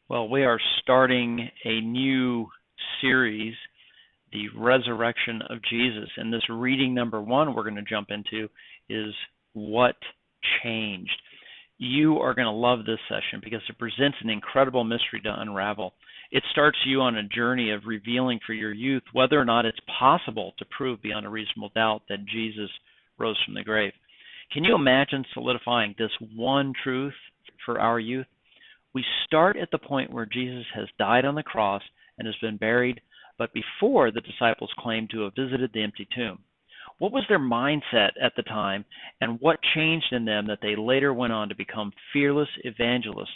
Well, we are starting a new series, The Resurrection of Jesus. And this reading number one we're going to jump into is What Changed? You are going to love this session because it presents an incredible mystery to unravel. It starts you on a journey of revealing for your youth whether or not it's possible to prove beyond a reasonable doubt that Jesus rose from the grave. Can you imagine solidifying this one truth for our youth? We start at the point where Jesus has died on the cross and has been buried, but before the disciples claimed to have visited the empty tomb. What was their mindset at the time, and what changed in them that they later went on to become fearless evangelists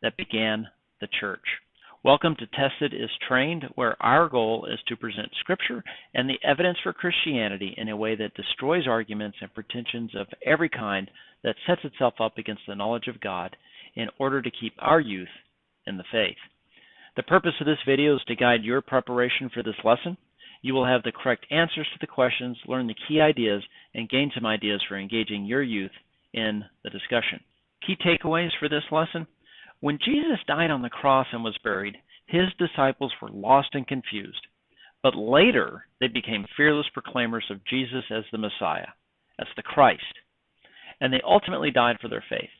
that began the church? Welcome to Tested is Trained, where our goal is to present Scripture and the evidence for Christianity in a way that destroys arguments and pretensions of every kind that sets itself up against the knowledge of God in order to keep our youth in the faith. The purpose of this video is to guide your preparation for this lesson. You will have the correct answers to the questions, learn the key ideas, and gain some ideas for engaging your youth in the discussion. Key takeaways for this lesson. When Jesus died on the cross and was buried, his disciples were lost and confused. But later, they became fearless proclaimers of Jesus as the Messiah, as the Christ. And they ultimately died for their faith.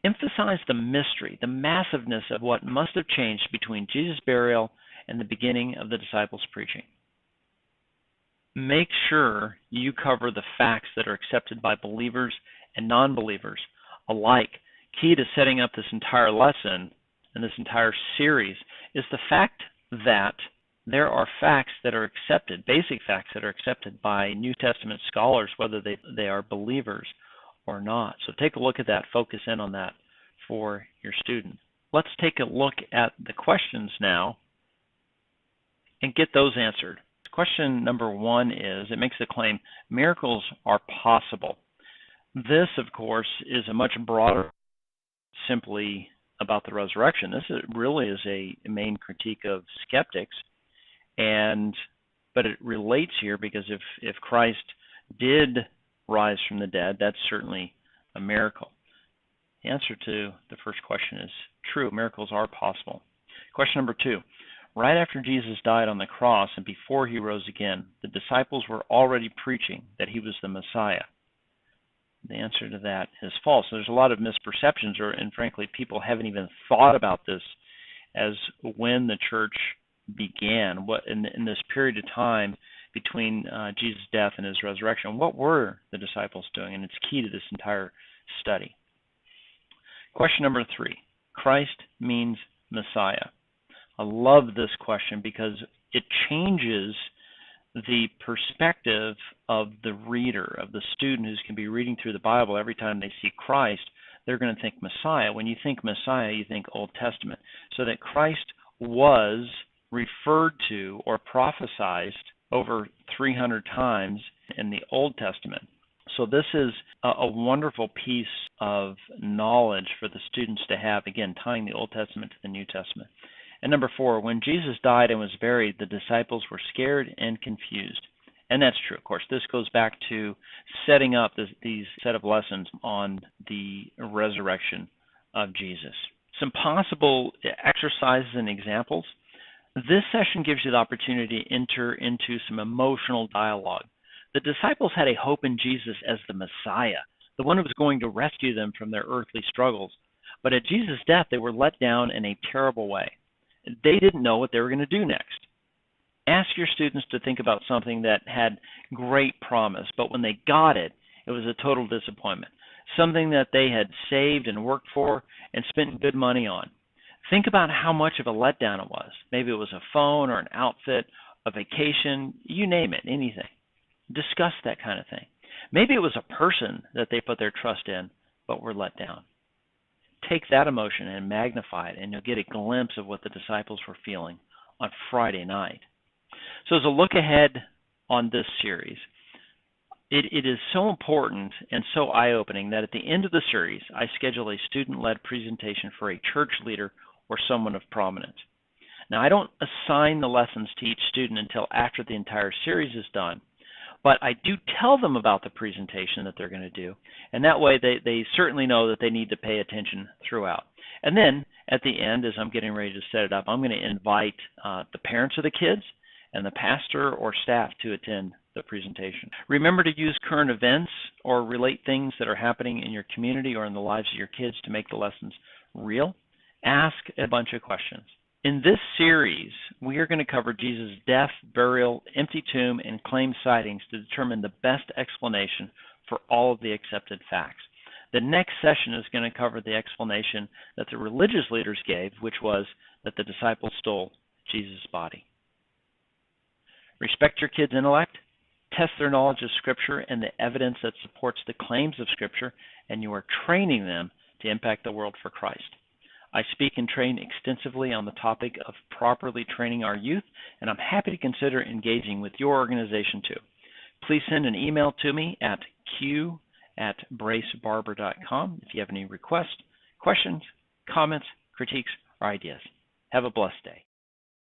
Emphasize the mystery, the massiveness of what must have changed between Jesus' burial and the beginning of the disciples' preaching. Make sure you cover the facts that are accepted by believers and non-believers alike. Key to setting up this entire lesson and this entire series is the fact that there are facts that are accepted, basic facts that are accepted by New Testament scholars, whether they are believers or not. So take a look at that, focus in on that for your students. Let's take a look at the questions now and get those answered. Question number one is, it makes the claim, miracles are possible. This, of course, is a much broader, simply about the resurrection. This really is a main critique of skeptics, but it relates here because if Christ did rise from the dead, that's certainly a miracle. The answer to the first question is true. Miracles are possible. Question number two. Right after Jesus died on the cross and before he rose again, the disciples were already preaching that he was the Messiah. The answer to that is false. There's a lot of misperceptions, and frankly, people haven't even thought about this as when the church began. What in this period of time between Jesus' death and his resurrection, what were the disciples doing? And it's key to this entire study. Question number three, Christ means Messiah. I love this question because it changes the perspective of the reader, of the student who's going to be reading through the Bible. Every time they see Christ, they're going to think Messiah. When you think Messiah, you think Old Testament. So that Christ was referred to or prophesied over 300 times in the Old Testament. So this is a wonderful piece of knowledge for the students to have, again, tying the Old Testament to the New Testament. And number four, when Jesus died and was buried, the disciples were scared and confused. And that's true, of course. This goes back to setting up these set of lessons on the resurrection of Jesus. Some possible exercises and examples. This session gives you the opportunity to enter into some emotional dialogue. The disciples had a hope in Jesus as the Messiah, the one who was going to rescue them from their earthly struggles. But at Jesus' death, they were let down in a terrible way. They didn't know what they were going to do next. Ask your students to think about something that had great promise, but when they got it, it was a total disappointment. Something that they had saved and worked for and spent good money on. Think about how much of a letdown it was. Maybe it was a phone or an outfit, a vacation, you name it, anything. Discuss that kind of thing. Maybe it was a person that they put their trust in but were let down. Take that emotion and magnify it, and you'll get a glimpse of what the disciples were feeling on Friday night. So as a look ahead on this series, it is so important and so eye-opening that at the end of the series, I schedule a student-led presentation for a church leader or someone of prominence. Now, I don't assign the lessons to each student until after the entire series is done, but I do tell them about the presentation that they're going to do, and that way they certainly know that they need to pay attention throughout. And then, At the end, as I'm getting ready to set it up, I'm going to invite the parents of the kids and the pastor or staff to attend the presentation. Remember to use current events or relate things that are happening in your community or in the lives of your kids to make the lessons real. Ask a bunch of questions. In this series, we are going to cover Jesus' death, burial, empty tomb, and claim sightings to determine the best explanation for all of the accepted facts. The next session is going to cover the explanation that the religious leaders gave, which was that the disciples stole Jesus' body. Respect your kids' intellect, test their knowledge of Scripture and the evidence that supports the claims of Scripture, and you are training them to impact the world for Christ. I speak and train extensively on the topic of properly training our youth, and I'm happy to consider engaging with your organization too. Please send an email to me at q@bracebarber.com if you have any requests, questions, comments, critiques, or ideas. Have a blessed day.